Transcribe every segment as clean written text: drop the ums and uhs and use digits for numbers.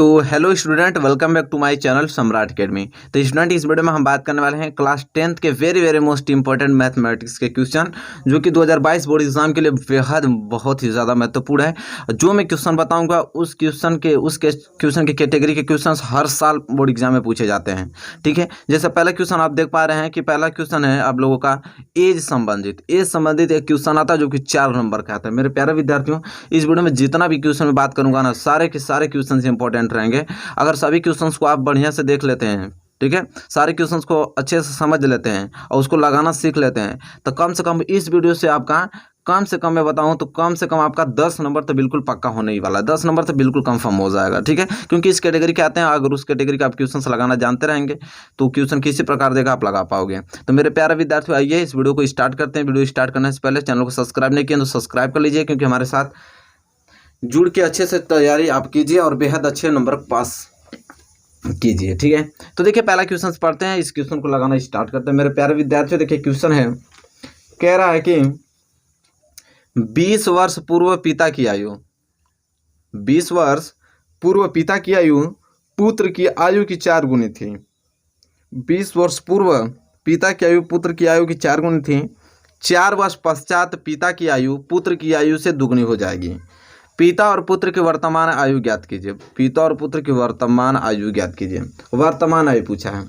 तो hello student, welcome back to my channel Samrat academy. तो student, इस वीडियो में हम बात करने वाले हैं क्लास 10th के वेरी मोस्ट इंपॉर्टेंट मैथमेटिक्स के क्वेश्चन, जो कि 2022 बोर्ड एग्जाम के लिए बेहद बहुत ही ज़्यादा महत्वपूर्ण है। जो मैं क्वेश्चन बताऊंगा उस क्वेश्चन के कैटेगरी के क्वेश्चन हर साल बोर्ड एग्जाम में पूछे जाते हैं। ठीक है, जैसे पहला क्वेश्चन आप देख पा रहे हैं कि पहला क्वेश्चन है आप लोगों का एज संबंधित एक क्वेश्चन आता है जो कि 4 नंबर का आता है। मेरे प्यारे विद्यार्थियों, इस वीडियो में जितना भी क्वेश्चन में बात करूंगा ना, सारे के सारे क्वेश्चन इंपॉर्टेंट रहेंगे। अगर सभी क्वेश्चंस को आप बढ़िया से देख लेते हैं, ठीक है, सारे क्वेश्चंस को अच्छे से समझ लेते हैं और उसको लगाना सीख लेते हैं, तो कम से कम इस वीडियो से आपका कम से कम मैं बताऊं तो कम से कम आपका 10 नंबर तो बिल्कुल पक्का होने ही वाला है। 10 नंबर तो बिल्कुल कंफर्म हो जाएगा। ठीक है, क्योंकि इस कैटेगरी के आते हैं, अगर उस कैटेगरी का आप क्वेश्चन लगाना जानते रहेंगे तो क्वेश्चन किसी प्रकार देगा आप लगा पाओगे। तो मेरे प्यारे विद्यार्थियों, आइए इस वीडियो को स्टार्ट करते हैं। वीडियो स्टार्ट करने से पहले चैनल को सब्सक्राइब नहीं किया तो सब्सक्राइब कर लीजिए, क्योंकि हमारे साथ जुड़ के अच्छे से तैयारी आप कीजिए और बेहद अच्छे नंबर पास कीजिए। ठीक है, तो देखिए पहला क्वेश्चन पढ़ते हैं, इस क्वेश्चन को लगाना स्टार्ट करते हैं। मेरे प्यारे विद्यार्थियों, देखिए क्वेश्चन है, कह रहा है कि 20 वर्ष पूर्व पिता की आयु 20 वर्ष पूर्व पिता की आयु पुत्र की आयु की 4 गुनी थी। 20 वर्ष पूर्व पिता की आयु पुत्र की आयु की 4 गुनी थी। 4 वर्ष पश्चात पिता की आयु पुत्र की आयु से दुगनी हो जाएगी। पिता और पुत्र की वर्तमान आयु ज्ञात कीजिए। पिता और पुत्र की वर्तमान आयु ज्ञात कीजिए। वर्तमान आयु पूछा है।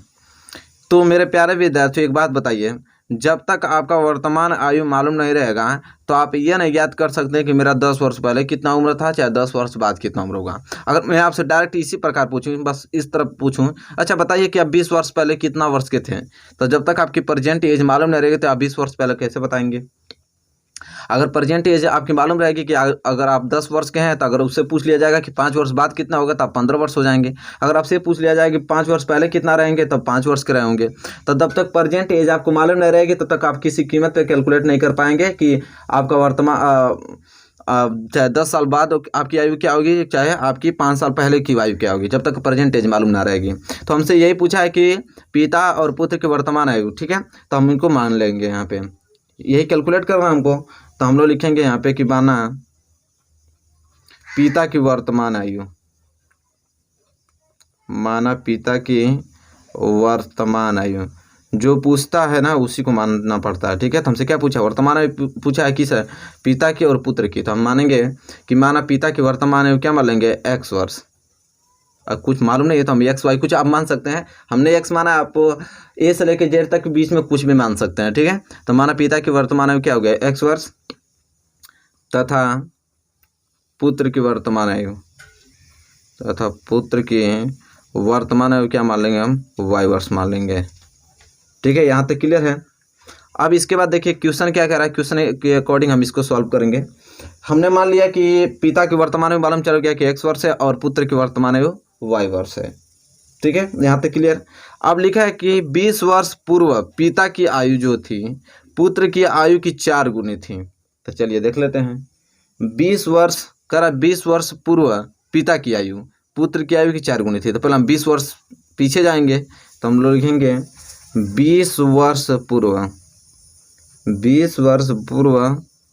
तो मेरे प्यारे विद्यार्थियों, एक बात बताइए, जब तक आपका वर्तमान आयु मालूम नहीं रहेगा तो आप ये नहीं ज्ञात कर सकते कि मेरा 10 वर्ष पहले कितना उम्र था, चाहे 10 वर्ष बाद कितना उम्र होगा। अगर मैं आपसे डायरेक्ट इसी प्रकार पूछूं, बस इस तरफ पूछूं, अच्छा बताइए कि आप 20 वर्ष पहले कितना वर्ष के थे, तो जब तक आपकी प्रेजेंट एज मालूम नहीं रहेगी तो आप 20 वर्ष पहले कैसे बताएंगे। अगर प्रेजेंट एज आपकी मालूम रहेगी कि अगर आप 10 वर्ष के हैं, तो अगर उससे पूछ लिया जाएगा कि 5 वर्ष बाद कितना होगा तो आप 15 वर्ष हो जाएंगे। अगर आपसे पूछ लिया जाएगा कि 5 वर्ष पहले कितना रहेंगे तब 5 वर्ष के रहेंगे। तो जब तक प्रेजेंट एज आपको मालूम नहीं रहेगी तब तक आप किसी कीमत पे कैलकुलेट नहीं कर पाएंगे कि आपका वर्तमान चाहे 10 साल बाद आपकी आयु क्या होगी, चाहे आपकी 5 साल पहले की आयु क्या होगी, जब तक प्रेजेंट एज मालूम ना रहेगी। तो हमसे यही पूछा है कि पिता और पुत्र की वर्तमान आयु, ठीक है, तो हम इनको मान लेंगे। यहाँ पे यही कैलकुलेट करना है हमको, तो हम लोग लिखेंगे यहाँ पे कि माना पिता की वर्तमान आयु, माना पिता की वर्तमान आयु, जो पूछता है ना उसी को मानना पड़ता है। ठीक है, तो हमसे क्या पूछा, वर्तमान आयु पूछा है, किस है, पिता की और पुत्र की। तो हम मानेंगे कि माना पिता की वर्तमान आयु क्या मान लेंगे, x वर्ष। अब कुछ मालूम नहीं है तो हम एक्स वाई कुछ आप मान सकते हैं। हमने एक्स माना, आप ए से लेकर जेड तक बीच में कुछ भी मान सकते हैं। ठीक है, तो माना पिता की वर्तमान आयु क्या हो गया, x वर्ष, तथा पुत्र की वर्तमान आयु क्या मान लेंगे हम, y वर्ष मान लेंगे। ठीक है, यहाँ तक क्लियर है। अब इसके बाद देखिए क्वेश्चन क्या कह रहा है, क्वेश्चन के अकॉर्डिंग हम इसको सॉल्व करेंगे। हमने मान लिया कि पिता की वर्तमान आयु मालूम चल गया कि x वर्ष है और पुत्र की वर्तमान आयु y वर्ष है। ठीक है, यहाँ तक क्लियर। अब लिखा है कि 20 वर्ष पूर्व पिता की आयु जो थी पुत्र की आयु की 4 गुनी थी। तो चलिए देख लेते हैं। 20 वर्ष करा, 20 वर्ष पूर्व पिता की आयु पुत्र की आयु की 4 गुनी थी। तो पहले हम 20 वर्ष पीछे जाएंगे, तो हम लोग लिखेंगे 20 वर्ष पूर्व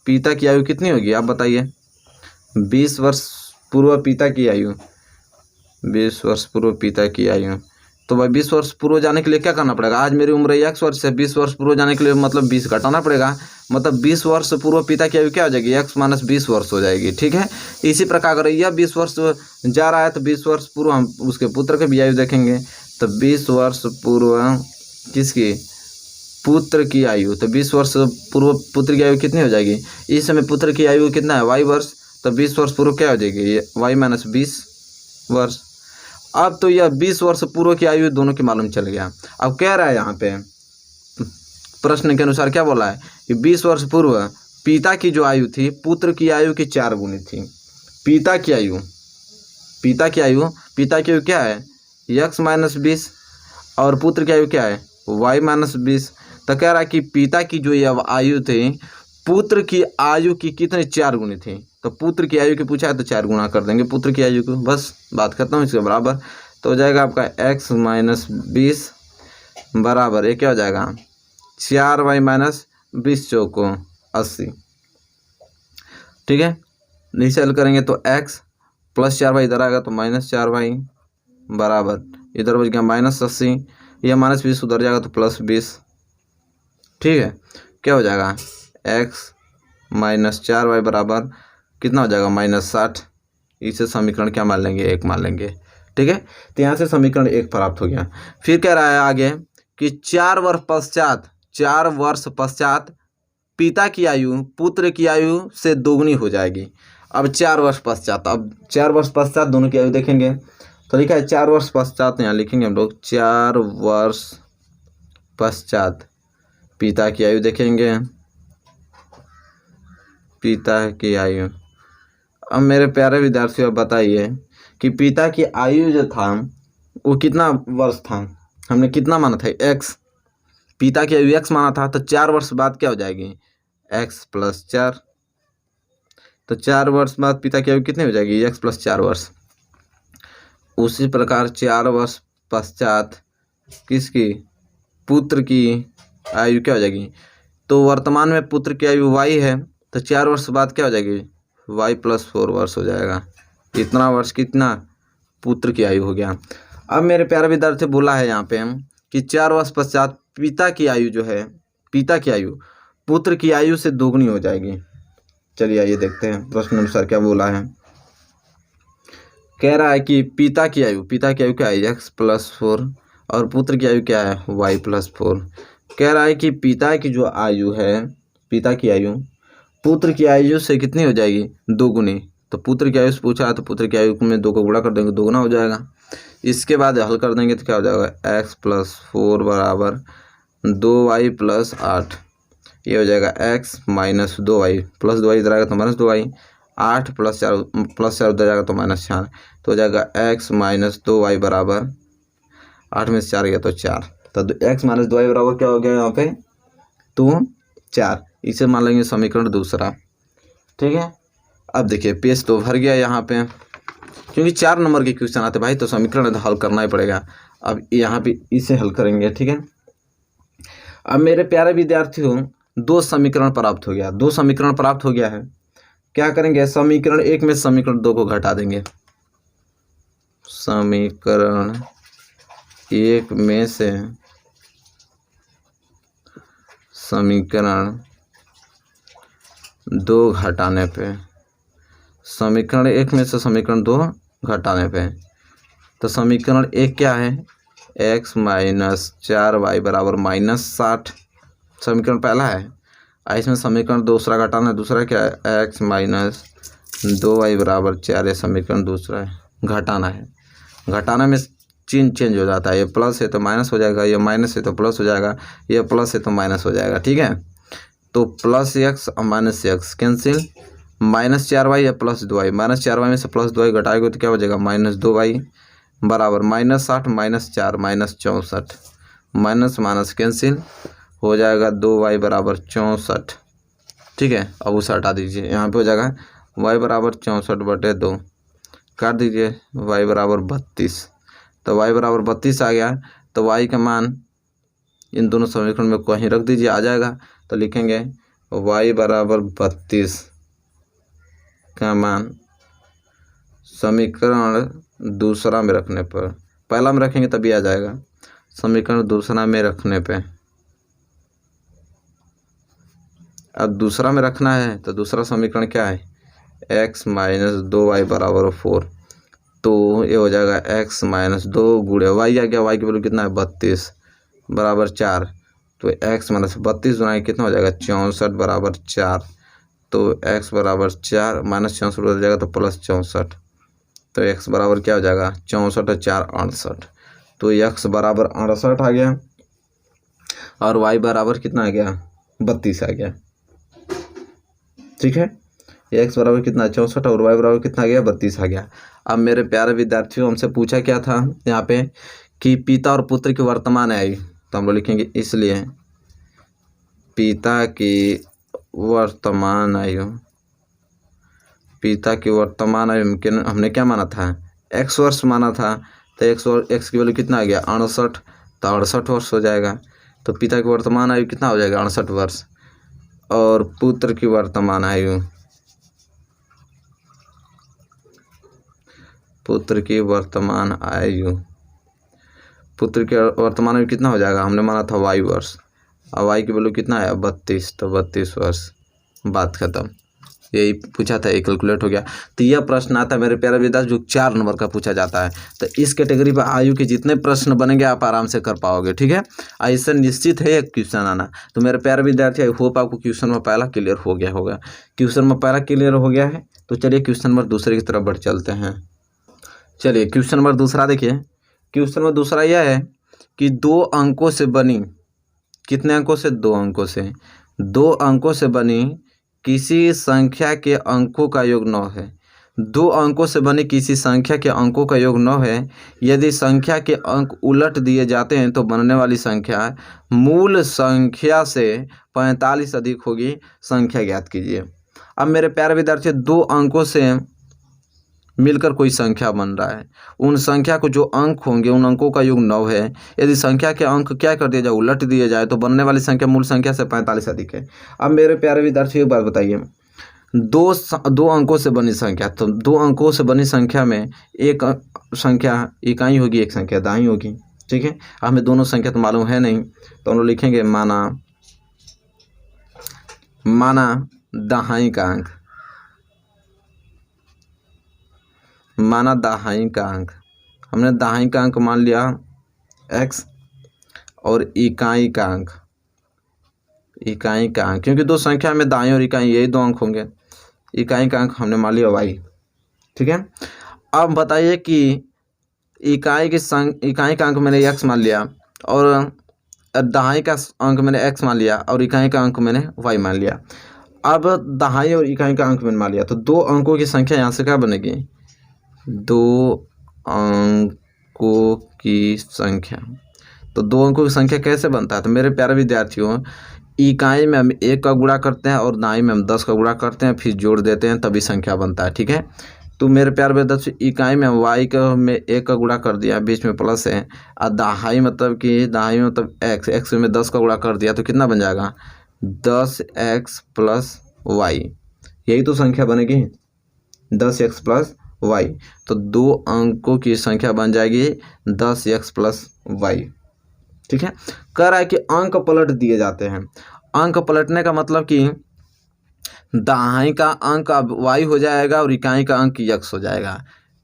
पिता की आयु कितनी होगी, आप बताइए। 20 वर्ष पूर्व पिता की आयु, 20 वर्ष पूर्व पिता की आयु, तो भाई 20 वर्ष पूर्व जाने के लिए क्या करना पड़ेगा, आज मेरी उम्र 1 वर्ष है, 20 वर्ष पूर्व जाने के लिए मतलब 20 घटाना पड़ेगा, मतलब 20 वर्ष पूर्व पिता की आयु क्या हो जाएगी, x माइनस 20 वर्ष हो जाएगी। ठीक है, इसी प्रकार अगर यह 20 वर्ष जा रहा है तो 20 वर्ष पूर्व हम उसके पुत्र की भी आयु देखेंगे। तो 20 वर्ष पूर्व किसकी, पुत्र की आयु, तो 20 वर्ष पूर्व पुत्र की आयु कितनी हो जाएगी, इस समय पुत्र की आयु कितना है, y वर्ष, तो 20 वर्ष पूर्व क्या हो जाएगी, y माइनस 20 वर्ष। अब तो यह 20 वर्ष पूर्व की आयु दोनों की मालूम चल गया। अब कह रहा है यहाँ पे प्रश्न के अनुसार क्या बोला है कि 20 वर्ष पूर्व पिता की जो आयु थी पुत्र की आयु की 4 गुनी थी। पिता की आयु क्या है, x माइनस 20, और पुत्र की आयु क्या है, y माइनस 20। तो कह रहा है कि पिता की जो यह आयु थी पुत्र की आयु की कितनी 4 गुनी थी। तो पुत्र की आयु की पूछा है तो 4 गुना कर देंगे पुत्र की आयु को, बस बात करता हूँ, इसके बराबर। तो हो जाएगा आपका x माइनस 20 बराबर ये क्या हो जाएगा, 4y माइनस 20 चौको 80। ठीक है, नीचे हल करेंगे तो x प्लस 4y इधर आएगा तो माइनस 4y बराबर इधर बच गया -80, यह -20 उधर जाएगा तो +20। ठीक है, क्या हो जाएगा x - 4y बराबर कितना हो जाएगा -60। इसे समीकरण क्या मान लेंगे, 1 मान लेंगे। ठीक है, तो यहाँ से समीकरण 1 प्राप्त हो गया। फिर कह रहा है आगे कि 4 वर्ष पश्चात पिता की आयु पुत्र की आयु से दोगुनी हो जाएगी। अब 4 वर्ष पश्चात, अब 4 वर्ष पश्चात दोनों की आयु देखेंगे तो लिखा है 4 वर्ष पश्चात, यहाँ लिखेंगे हम लोग 4 वर्ष पश्चात पिता की आयु देखेंगे, पिता की आयु। अब मेरे प्यारे विद्यार्थियों अब बताइए कि पिता की आयु जो था वो कितना वर्ष था, हमने कितना माना था x, पिता की आयु x माना था, तो 4 वर्ष बाद क्या हो जाएगी x + 4। तो 4 वर्ष बाद पिता की आयु कितनी हो जाएगी x + 4 वर्ष। उसी प्रकार 4 वर्ष पश्चात किसकी, पुत्र की आयु क्या हो जाएगी, तो वर्तमान में पुत्र की आयु y है, तो 4 वर्ष बाद क्या हो जाएगी y + 4 वर्ष हो जाएगा। कितना वर्ष, कितना पुत्र की आयु हो गया। अब मेरे प्यारे विद्यार्थी बोला है यहाँ पे कि 4 वर्ष पश्चात पिता की आयु जो है, पिता की आयु पुत्र की आयु से दोगुनी हो जाएगी। चलिए आइए देखते हैं प्रश्न अनुसार क्या बोला है। कह रहा है कि पिता की आयु क्या है x + 4 और पुत्र की आयु क्या है y + 4। कह रहा है कि पिता की जो आयु है, पिता की आयु पुत्र की आयु से कितनी हो जाएगी, दोगुनी। तो पुत्र की आयु से पूछा है तो पुत्र की आयु में 2 को गुणा कर देंगे, दोगुना हो जाएगा। इसके बाद हल कर देंगे तो क्या हो जाएगा x + 4 बराबर 2y + 8। ये हो जाएगा x - 2y, +2y इधर आएगा तो -2y, 8 + 4 उधर जाएगा तो -4, तो हो जाएगा x - 2y बराबर 8 में से 4 गया तो 4। तो x - 2y बराबर क्या हो गया यहाँ पे, तो 4। इसे मान लेंगे समीकरण दूसरा। ठीक है, अब देखिए पेज तो भर गया यहाँ पे, क्योंकि 4 नंबर के क्वेश्चन आते भाई तो समीकरण हल करना ही पड़ेगा। अब यहाँ पे इसे हल करेंगे। ठीक है, अब मेरे प्यारे विद्यार्थियों 2 समीकरण प्राप्त हो गया, 2 समीकरण प्राप्त हो गया है। क्या करेंगे, समीकरण 1 में समीकरण 2 को घटा देंगे। समीकरण 1 में से समीकरण 2 घटाने पे, समीकरण 1 में से समीकरण 2 घटाने पे, तो समीकरण 1 क्या है x - 4y बराबर -60, समीकरण पहला है। इसमें समीकरण दूसरा घटाना है, दूसरा क्या है x - 2y बराबर 4, ये समीकरण दूसरा है। घटाना है, घटाना में चिन्ह चेंज हो जाता है, ये प्लस है तो माइनस हो जाएगा, ये माइनस है तो प्लस हो जाएगा, ये प्लस है तो माइनस हो जाएगा। ठीक है, तो +x और -x कैंसिल, -4y या +2y, -4y में से +2y घटाएगा तो क्या हो जाएगा -2y बराबर -60 - 4 -64, माइनस माइनस कैंसिल हो जाएगा 2y बराबर 64। ठीक है, अब उसे हटा दीजिए, यहाँ पे हो जाएगा y बराबर 64/2, काट दीजिए y बराबर 32, तो y बराबर 32 आ गया। तो y का मान इन दोनों समीकरण में कहीं रख दीजिए, आ जाएगा। तो लिखेंगे y बराबर 32 का मान समीकरण दूसरा में रखने पर, पहला में रखेंगे तभी आ जाएगा, समीकरण दूसरा में रखने पे। अब दूसरा में रखना है तो दूसरा समीकरण क्या है x - 2y बराबर 4, तो ये हो जाएगा x - 2 गुणे y आ गया, y की वैल्यू कितना है 32 बराबर 4, तो x - 32 गुना कितना हो जाएगा 64 बराबर 4, तो x बराबर 4 -64 हो जाएगा तो +64, तो x बराबर क्या हो जाएगा 64 और 4 68, तो x बराबर 68 आ गया और y बराबर कितना आ गया 32 आ गया। ठीक है, x बराबर कितना 64 और y बराबर कितना आ गया 32 आ गया। अब मेरे प्यारे विद्यार्थियों हमसे पूछा क्या था यहाँ पे कि पिता और पुत्र की वर्तमान आयु, तो हम लोग लिखेंगे इसलिए पिता की वर्तमान आयु, पिता की वर्तमान आयु हमने क्या माना था x वर्ष माना था, तो x की वैल्यू कितना आ गया 68, तो 68 वर्ष हो जाएगा। तो पिता की वर्तमान आयु कितना हो जाएगा 68 वर्ष, और पुत्र की वर्तमान आयु, पुत्र की वर्तमान आयु, पुत्र के वर्तमान आयु कितना हो जाएगा, हमने माना था y वर्ष, अब y की वैल्यू कितना है 32, तो 32 वर्ष, बात खत्म। यही पूछा था, एक कैलकुलेट हो गया। तो यह प्रश्न आता है मेरे प्यारे विद्यार्थी जो 4 नंबर का पूछा जाता है। तो इस कैटेगरी पर आयु के जितने प्रश्न बनेंगे आप आराम से कर पाओगे, ठीक है। ऐसा निश्चित है एक क्वेश्चन आना। तो मेरे प्यारे विद्यार्थी आई होप आपको क्वेश्चन में पहला क्लियर हो गया होगा। क्वेश्चन में पहला क्लियर हो गया है तो चलिए क्वेश्चन नंबर दूसरे की तरफ बढ़ चलते हैं। चलिए क्वेश्चन नंबर दूसरा देखिए। क्वेश्चन नंबर दूसरा यह है कि 2 अंकों से बनी, कितने अंकों से, 2 अंकों से, 2 अंकों से बनी किसी संख्या के अंकों का योग 9 है। 2 अंकों से बनी किसी संख्या के अंकों का योग 9 है। यदि संख्या के अंक उलट दिए जाते हैं तो बनने वाली संख्या मूल संख्या से 45 अधिक होगी, संख्या ज्ञात कीजिए। अब मेरे प्यारे विद्यार्थी 2 अंकों से मिलकर कोई संख्या बन रहा है, उन संख्या को जो अंक होंगे उन अंकों का योग 9 है। यदि संख्या के अंक क्या कर दिया जाए, उलट दिए जाए तो बनने वाली संख्या मूल संख्या से 45 अधिक है। अब मेरे प्यारे विद्यार्थी एक बात बताइए, 2 अंकों से बनी संख्या, तो 2 अंकों से बनी संख्या में एक संख्या इकाई होगी, एक संख्या दाई होगी, ठीक है। हमें दोनों संख्या तो मालूम है नहीं, तो हम लोग लिखेंगे माना दहाई का अंक, माना दहाई का अंक, हमने दहाई का अंक मान लिया x और इकाई का अंक, क्योंकि 2 संख्या में दाई और इकाई यही 2 अंक होंगे, इकाई का अंक हमने मान लिया y, ठीक है। अब बताइए कि इकाई का अंक मैंने x मान लिया और दहाई का अंक मैंने x मान लिया और इकाई का अंक मैंने y मान लिया। अब दहाई और इकाई का अंक मैंने मान लिया तो 2 अंकों की संख्या यहाँ से क्या बनेगी, 2 अंकों की संख्या। तो 2 अंकों की संख्या कैसे बनता है, तो मेरे प्यारे विद्यार्थियों इकाई में हम 1 का गुणा करते हैं और दाई में हम 10 का गुणा करते हैं, फिर जोड़ देते हैं तभी संख्या बनता है, ठीक है। तो मेरे प्यारे विद्यार्थियों इकाई में हम y का में 1 का गुणा कर दिया, बीच में प्लस है, और दहाई मतलब x में 10 का गुणा कर दिया तो कितना बन जाएगा 10x प्लस y, यही तो संख्या बनेगी 10x प्लस y। तो 2 अंकों की संख्या बन जाएगी 10x प्लस y, ठीक है। कह रहा है कि अंक पलट दिए जाते हैं। अंक पलटने का मतलब कि दाहिनी का अंक अब y हो जाएगा और इकाई का अंक x हो जाएगा,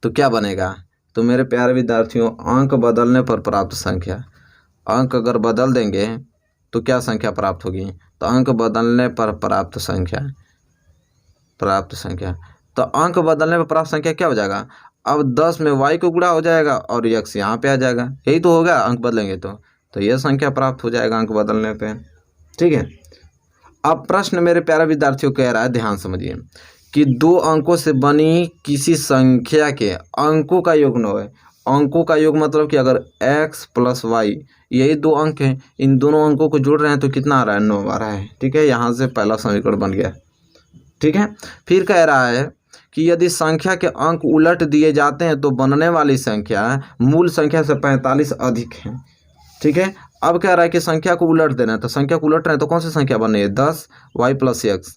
तो क्या बनेगा, तो मेरे प्यारे विद्यार्थियों अंक बदलने पर प्राप्त संख्या, अंक अगर बदल देंगे तो क्या संख्या प्राप्त होगी, तो अंक बदलने पर प्राप्त संख्या, तो अंक बदलने पर प्राप्त संख्या क्या हो जाएगा, अब 10 में y को गुणा हो जाएगा और x यहाँ पे आ जाएगा, यही तो होगा अंक बदलेंगे तो यह संख्या प्राप्त हो जाएगा अंक बदलने पे, ठीक है। अब प्रश्न मेरे प्यारे विद्यार्थियों कह रहा है, ध्यान समझिए कि 2 अंकों से बनी किसी संख्या के अंकों का योग 9 है। अंकों का योग मतलब कि अगर x प्लस y यही 2 अंक हैं, इन दोनों अंकों को जोड़ रहे हैं तो कितना आ रहा है 9 आ रहा है, ठीक है। यहाँ से पहला समीकरण बन गया, ठीक है। फिर कह रहा है कि यदि संख्या के अंक उलट दिए जाते हैं तो बनने वाली संख्या मूल संख्या से 45 अधिक है, ठीक है। अब कह रहा है कि संख्या को उलट देना है, तो संख्या को उलट रहे हैं तो कौन सी संख्या बन रही है 10y प्लस x,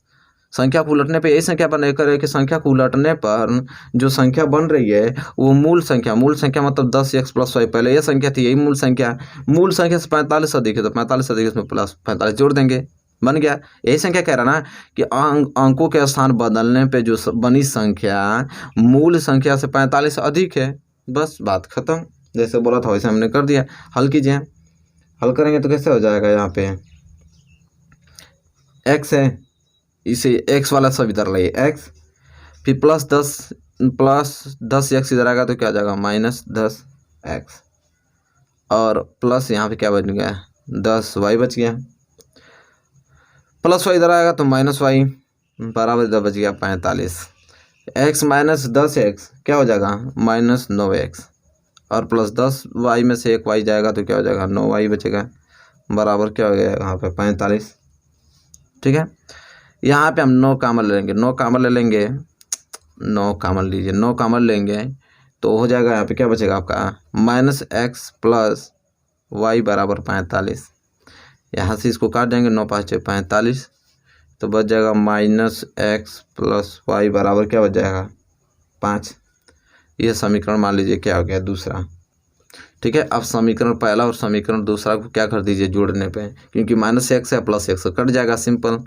संख्या को उलटने पे यही संख्या बने करे कि संख्या को उलटने पर जो संख्या बन रही है वो मूल संख्या मतलब 10x प्लस y, पहले ये संख्या थी यही मूल संख्या से 45 अधिक है तो 45 अधिक इसमें प्लस 45 जोड़ देंगे, बन गया। यही संख्या कह रहा ना कि अंकों के स्थान बदलने पे जो बनी संख्या मूल संख्या से 45 अधिक है, बस बात खत्म। जैसे बोला था वैसे हमने कर दिया। हल कीजिए, हल करेंगे तो कैसे हो जाएगा, यहाँ पे x है, इसे x वाला सब इधर लाइए x, फिर प्लस 10x इधर आएगा तो क्या आ जाएगा -10x, और प्लस यहाँ पे क्या बच गया 10y बच गया, प्लस y इधर आएगा तो -y बराबर इधर बच गया 45, x माइनस 10x क्या हो जाएगा -9x, और प्लस 10y में से एक y जाएगा तो क्या हो जाएगा 9y बचेगा, बराबर क्या हो गया यहाँ पे 45, ठीक है। यहाँ पे हम 9 कॉमन ले लेंगे, 9 कॉमन लीजिए, 9 कॉमन लेंगे तो हो जाएगा यहाँ पे क्या बचेगा आपका -x प्लस y बराबर 45, यहाँ से इसको काट देंगे 9 5 45, तो बच जाएगा -x प्लस y बराबर क्या बच जाएगा 5। यह समीकरण मान लीजिए क्या हो गया दूसरा। ठीक है, अब समीकरण पहला और समीकरण दूसरा को क्या कर दीजिए जोड़ने पे, क्योंकि -x है +x कट जाएगा सिंपल।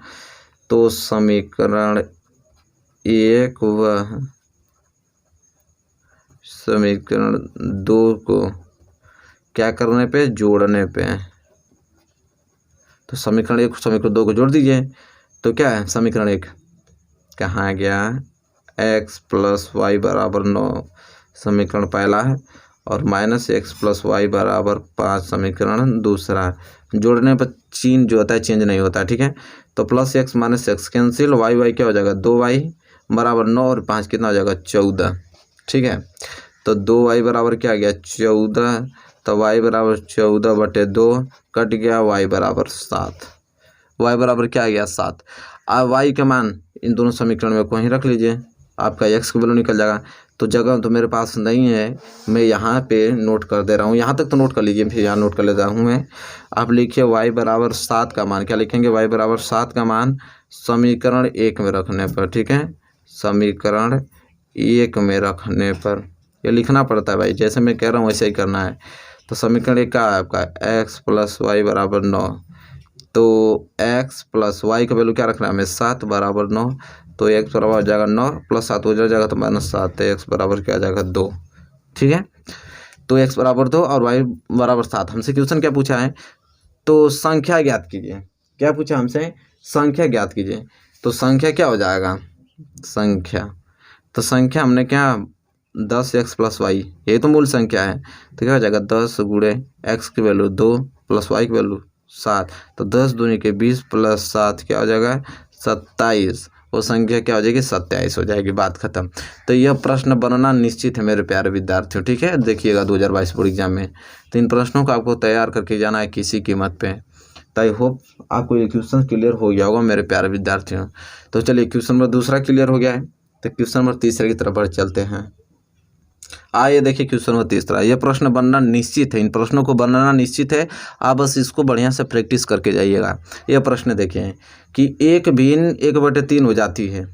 तो समीकरण 1 व समीकरण 2 को क्या करने पे, जोड़ने पे। तो समीकरण 1 समीकरण 2 को जोड़ दीजिए तो क्या है, समीकरण 1 कहाँ गया, x + y = 9 समीकरण पहला है, और -x + y = 5 समीकरण दूसरा। जोड़ने पर चिन्ह जो होता है चेंज नहीं होता। ठीक है, तो +x -x कैंसिल, y क्या हो जाएगा 2y = 9 और 5 कितना हो जाएगा 14। ठीक है, तो 2y बराबर क्या आ गया 14, तो y बराबर 14/2 कट गया, y बराबर 7। y बराबर क्या आ गया 7। अब y का मान इन दोनों समीकरण में कहीं रख लीजिए, आपका x की वैल्यू निकल जाएगा। तो जगह तो मेरे पास नहीं है, मैं यहाँ पे नोट कर दे रहा हूँ, यहाँ तक तो नोट कर लीजिए, फिर यहाँ नोट कर लेता हूँ मैं। आप लिखिए y बराबर 7 का मान, क्या लिखेंगे, y बराबर 7 का मान समीकरण 1 में रखने पर। ठीक है, समीकरण 1 में रखने पर ये लिखना पड़ता है भाई, जैसे मैं कह रहा हूँ वैसे ही करना है। तो समीकरण 1 का है आपका x + y = 9, तो x + y का वैल्यू क्या रखना है हमें 7 = 9, तो x बराबर हो जाएगा 9 + 7 हो जाएगा तो -7, तो x बराबर क्या आ जाएगा 2। ठीक है, तो x बराबर 2 और y बराबर 7। हमसे क्वेश्चन क्या पूछा है, तो संख्या ज्ञात कीजिए। क्या पूछा हमसे, संख्या ज्ञात कीजिए। तो संख्या क्या हो जाएगा, संख्या, तो संख्या हमने क्या 10x + y, ये तो मूल संख्या है, तो क्या हो जाएगा 10 × x की वैल्यू 2 + y की वैल्यू 7, तो 10 दूनी के 20 + 7 क्या हो जाएगा 27। वो संख्या क्या हो जाएगी 27 हो जाएगी, बात खत्म। तो यह प्रश्न बनना निश्चित है मेरे प्यारे विद्यार्थियों। ठीक है, देखिएगा 2022 बोर्ड एग्जाम में, तो इन प्रश्नों को आपको तैयार करके जाना है किसी कीमत पे। तो आई होप आपको ये क्वेश्चन क्लियर हो गया होगा मेरे प्यारे विद्यार्थियों। तो चलिए क्वेश्चन नंबर दूसरा क्लियर हो गया है, तो क्वेश्चन नंबर तीसरे की तरफ बढ़ चलते हैं। आइए देखिए क्वेश्चन नंबर तीसरा, यह प्रश्न बनना निश्चित है, इन प्रश्नों को बनाना निश्चित है, आप बस इसको बढ़िया से प्रैक्टिस करके जाइएगा। यह प्रश्न देखिए कि एक भिन्न 1/3 हो जाती है,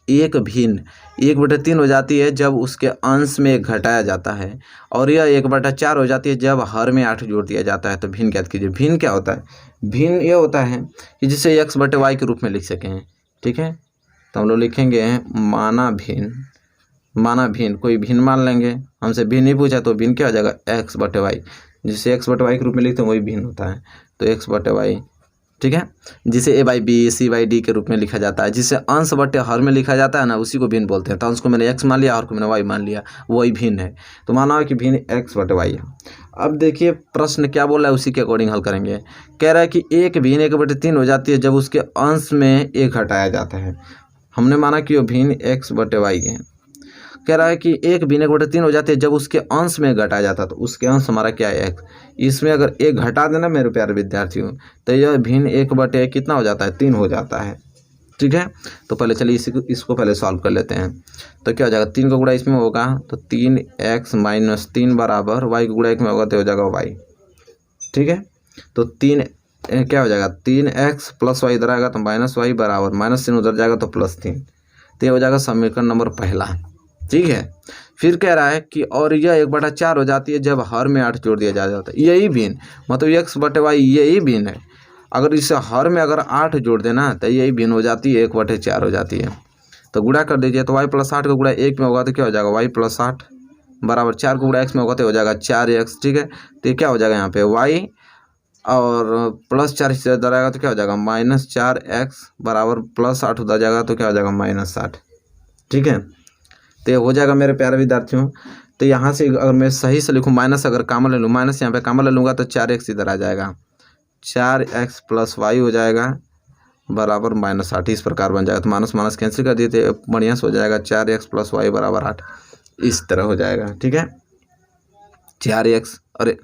एक भिन्न 1/3 हो जाती है जब उसके अंश में 1 घटाया जाता है, और यह 1/4 हो जाती है जब हर में 8 जोड़ दिया जाता है। तो भिन्न ज्ञात कीजिए। भिन्न क्या होता है, भिन्न यह होता है कि जिसे x/y के रूप में लिख सकें। ठीक है, तो हम लोग लिखेंगे माना भिन्न, माना भिन्न, कोई भिन्न मान लेंगे, हमसे भिन्न नहीं पूछा तो भिन्न क्या हो जाएगा x/y, जिसे x/y के रूप में लिखते हैं वही भिन्न होता है, तो x/y। ठीक है, जिसे a/b c/d के रूप में लिखा जाता है, जिसे अंश बटे हर में लिखा जाता है ना, उसी को भिन्न बोलते हैं। तो अंश को मैंने x मान लिया, हर को मैंने y मान लिया, वही भिन्न है। तो माना कि भिन्न x/y है। अब देखिए प्रश्न क्या बोल रहा है, उसी के अकॉर्डिंग हल करेंगे। कह रहा है कि एक भिन्न 1/3 हो जाती है जब उसके अंश में 1 घटाया जाता है। हमने माना कि वो भिन्न x/y है। कह रहा है कि एक भिन्न 1/3 हो जाती है जब उसके अंश में घटाया जाता है, तो उसके अंश हमारा क्या है x। इसमें अगर 1 घटा देना मेरे प्यारे विद्यार्थियों, तो यह भिन्न 1/1 कितना हो जाता है 3 हो जाता है। ठीक है, तो पहले चलिए इसको पहले सॉल्व कर लेते हैं। तो क्या हो जाएगा 3 का गुणा इसमें होगा तो 3x - 3 बराबर y का गुणा 1 में होगा तो हो जाएगा y। ठीक है, तो 3 क्या हो जाएगा 3x + y इधर आएगा तो -y बराबर -3 उधर जाएगा तो +3, तो ये हो जाएगा समीकरण नंबर पहला। ठीक है, फिर कह रहा है कि और यह 1/4 हो जाती है जब हर में 8 जोड़ दिया जाता है, यही भिन्न, मतलब x/y यही भिन्न है। अगर इसे हर में अगर 8 जोड़ देना तो यही भिन्न हो जाती है, 1/4 हो जाती है। तो गुणा कर दीजिए, तो y + 8 का गुणा 1 में होगा तो क्या हो जाएगा y + 8 बराबर 4 का गुणा x में होगा तो हो जाएगा 4x। ठीक है, तो ये क्या हो जाएगा यहाँ पे y और +4 से इधर आएगा तो क्या हो जाएगा -4x बराबर +8 उधर जाएगा तो क्या हो जाएगा -8। ठीक है, तो ये हो जाएगा मेरे प्यारे विद्यार्थियों। तो यहाँ से अगर मैं सही से लिखूँ, माइनस अगर कॉमन ले लूँ, माइनस यहाँ पे कॉमन ले लूँगा तो 4x इधर आ जाएगा, 4x + y हो जाएगा बराबर -8, इस प्रकार बन जाएगा। तो माइनस माइनस कैंसिल कर दिए थे, बढ़िया से हो जाएगा 4x + y बराबर 8, इस तरह हो जाएगा। ठीक है, 4x, अरे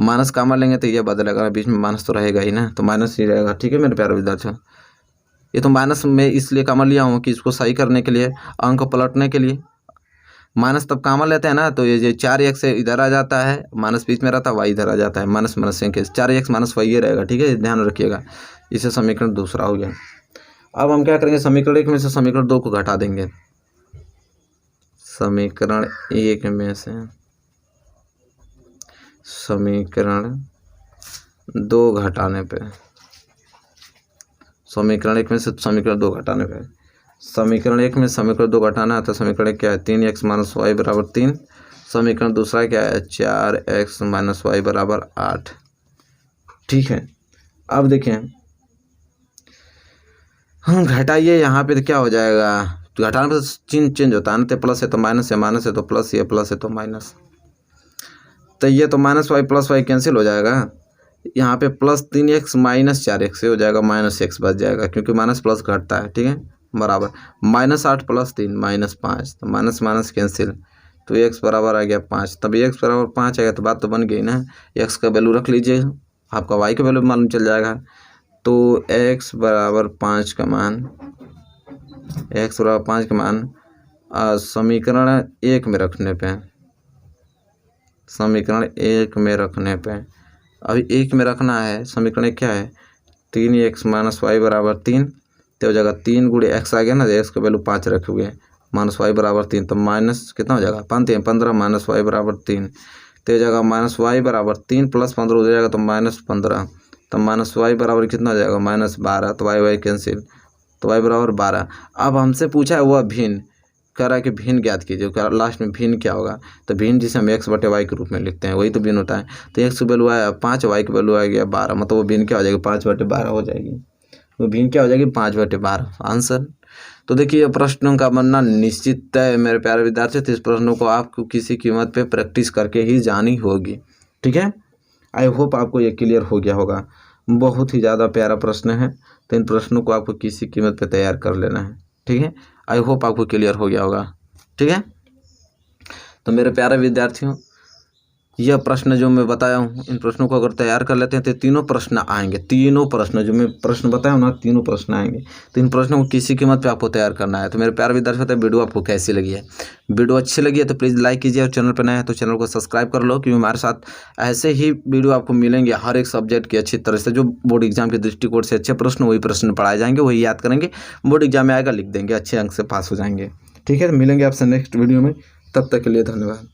माइनस कॉमन लेंगे तो ये बदलेगा, बीच में माइनस तो रहेगा ही ना, तो माइनस ही रहेगा। ठीक है मेरे प्यारे विद्यार्थियों, ये तो माइनस में इसलिए कॉमन लिया हूँ कि इसको सही करने के लिए, अंक पलटने के लिए। माइनस तब कॉमन लेते हैं ना, तो ये 4x से इधर आ जाता है, माइनस बीच में रहता है, y इधर आ जाता है, माइनस माइनस के 4x - y ये रहेगा। ठीक है, ध्यान रखिएगा। इसे समीकरण दूसरा हो गया। अब हम क्या करेंगे, समीकरण 1 में से समीकरण 2 को घटा देंगे। समीकरण 1 में से समीकरण 2 घटाने पे, समीकरण 1 में से समीकरण 2 घटाने पे, समीकरण 1 में समीकरण 2 घटाना है तो समीकरण क्या है 3x - y = 3। समीकरण दूसरा क्या है 4x - y = 8। ठीक है, अब देखें हम घटाइए यहाँ पे तो क्या हो जाएगा, तो घटाने पर चिन्ह चेंज होता है ना, तो प्लस है तो माइनस है, माइनस है तो प्लस, ये प्लस है तो माइनस, तो ये तो -y + y कैंसिल हो जाएगा। यहाँ पे +3x - 4x से हो जाएगा -x बच जाएगा, क्योंकि माइनस प्लस घटता है। ठीक है, बराबर -8 + 3 -5, तो माइनस माइनस कैंसिल, तो x बराबर आ गया 5। तब x बराबर 5 आएगा तो बात तो बन गई ना, x का वैल्यू रख लीजिए, आपका y का वैल्यू मालूम चल जाएगा। तो x बराबर 5 का मान, x बराबर 5 का मान समीकरण 1 में रखने पे, समीकरण 1 में रखने पे, अभी 1 में रखना है, समीकरण क्या है 3x - y = 3, तो हो जाएगा 3 × x आ गया ना, x का वैल्यू 5 रखे हुए, -y = 3, तो माइनस कितना हो जाएगा 15 - y = 3, तो हो जाएगा -y = 3 + 15 हो जाएगा तो -15, तो -y बराबर कितना हो जाएगा -12, तो y कैंसिल, तो y बराबर 12। अब हमसे पूछा है वह भिन्न, कह रहा है कि भिन्न ज्ञात कीजिए, लास्ट में भिन्न क्या होगा, तो भिन्न जिसे हम x/y के रूप में लिखते हैं वही तो भिन्न होता है। तो x की वैल्यू आया 5, y की वैल्यू आ गया 12, मतलब वो भिन्न क्या हो जाएगी 5/12 हो जाएगी, वो भिन्न क्या हो जाएगी 5/12 आंसर। तो देखिए ये प्रश्नों का बनना निश्चित है मेरे प्यारे विद्यार्थी, तो इस प्रश्नों को आपको किसी कीमत पे प्रैक्टिस करके ही जानी होगी। ठीक है, आई होप आपको ये क्लियर हो गया होगा। बहुत ही ज़्यादा प्यारा प्रश्न है, तो इन प्रश्नों को आपको किसी कीमत पे तैयार कर लेना है। ठीक है, आई होप आपको क्लियर हो गया होगा। ठीक है, तो मेरे प्यारे विद्यार्थियों, यह प्रश्न जो मैं बताया हूँ, इन प्रश्नों को अगर तैयार कर लेते हैं तो तीनों प्रश्न आएंगे, तीनों प्रश्न जो मैं प्रश्न बताया हूँ ना, तीनों प्रश्न आएंगे। तो इन प्रश्नों को किसी कीमत पे आपको तैयार करना है। तो मेरे प्यारे विद्यार्थियों, वीडियो आपको कैसी लगी है, वीडियो अच्छी लगी है तो प्लीज़ लाइक कीजिए, और चैनल पर नए हैं तो चैनल को सब्सक्राइब कर लो, क्योंकि हमारे साथ ऐसे ही वीडियो आपको मिलेंगे हर एक सब्जेक्ट की अच्छी तरह से, जो बोर्ड एग्जाम के दृष्टिकोण से अच्छे प्रश्न, वही प्रश्न पढ़ाए जाएंगे, वही याद करेंगे, बोर्ड एग्जाम में आएगा लिख देंगे, अच्छे अंक से पास हो जाएंगे। ठीक है, तो मिलेंगे आपसे नेक्स्ट वीडियो में, तब तक के लिए धन्यवाद।